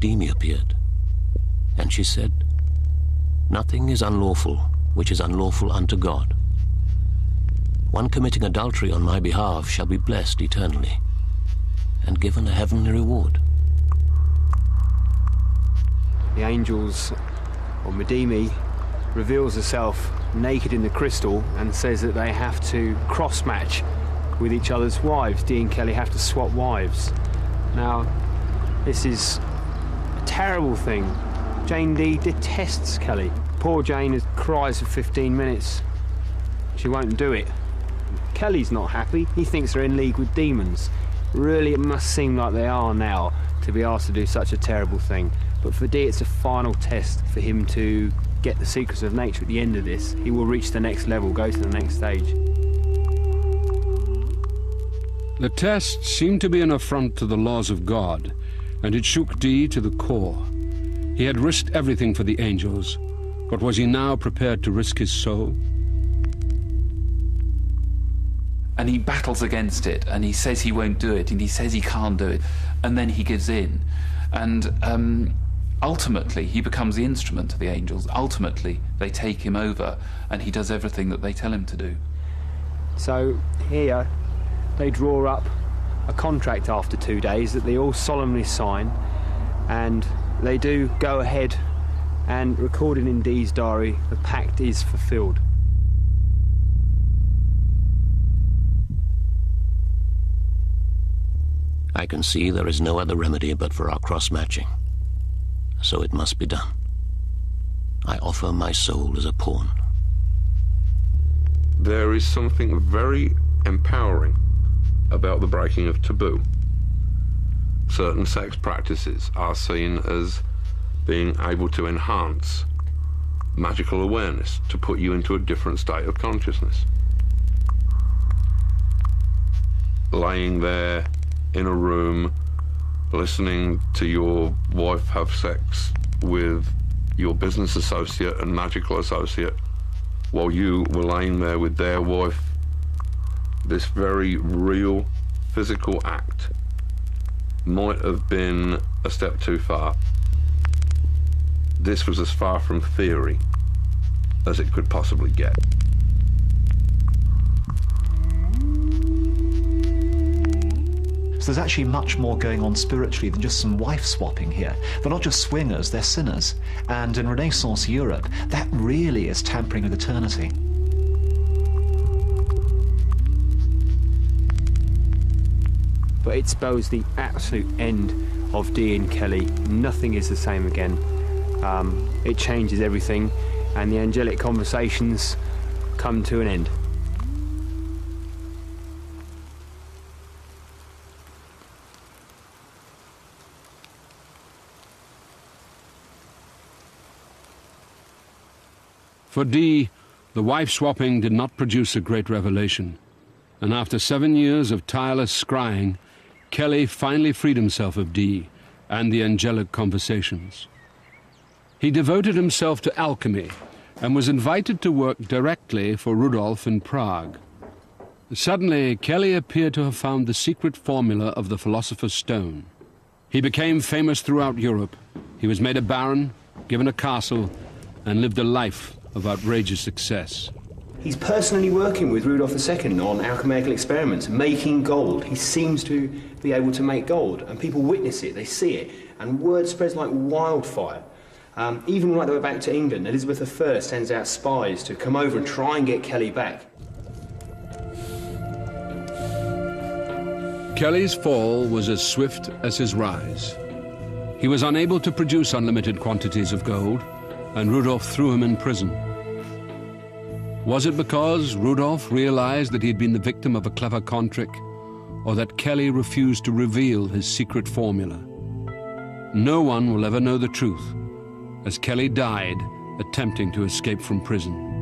Madini appeared, and she said, "Nothing is unlawful which is unlawful unto God. One committing adultery on my behalf shall be blessed eternally, and given a heavenly reward." The angels, or Madini, reveals herself naked in the crystal and says that they have to cross-match with each other's wives. Dee and Kelly have to swap wives. Now, this is a terrible thing. Jane Dee detests Kelly. Poor Jane cries for 15 minutes. She won't do it. Kelly's not happy. He thinks they're in league with demons. Really, it must seem like they are now to be asked to do such a terrible thing. But for Dee, it's a final test for him to get the secrets of nature at the end of this. He will reach the next level, go to the next stage. The test seemed to be an affront to the laws of God, and it shook Dee to the core. He had risked everything for the angels, but was he now prepared to risk his soul? And he battles against it, and he says he won't do it, and he says he can't do it, and then he gives in. And ultimately, he becomes the instrument of the angels. Ultimately, they take him over, and he does everything that they tell him to do. So here, they draw up a contract after 2 days that they all solemnly sign, and they do go ahead and recorded in Dee's diary, the pact is fulfilled. I can see there is no other remedy but for our cross-matching. So it must be done. I offer my soul as a pawn. There is something very empowering about the breaking of taboo. Certain sex practices are seen as being able to enhance magical awareness, to put you into a different state of consciousness. Laying there in a room, listening to your wife have sex with your business associate and magical associate while you were laying there with their wife, this very real physical act might have been a step too far. This was as far from theory as it could possibly get. So there's actually much more going on spiritually than just some wife swapping here. They're not just swingers, they're sinners. And in Renaissance Europe, that really is tampering with eternity. But it spells the absolute end of Dee and Kelly. Nothing is the same again. It changes everything, and the angelic conversations come to an end. For Dee, the wife-swapping did not produce a great revelation, and after 7 years of tireless scrying, Kelly finally freed himself of Dee and the angelic conversations. He devoted himself to alchemy and was invited to work directly for Rudolf in Prague. Suddenly, Kelly appeared to have found the secret formula of the Philosopher's Stone. He became famous throughout Europe. He was made a baron, given a castle, and lived a life of outrageous success. He's personally working with Rudolf II on alchemical experiments, making gold. He seems to be able to make gold, and people witness it, they see it, and word spreads like wildfire. Even right the way back to England, Elizabeth I sends out spies to come over and try and get Kelly back. Kelly's fall was as swift as his rise. He was unable to produce unlimited quantities of gold, and Rudolf threw him in prison. Was it because Rudolf realized that he had been the victim of a clever con trick, or that Kelly refused to reveal his secret formula? No one will ever know the truth, as Kelly died attempting to escape from prison.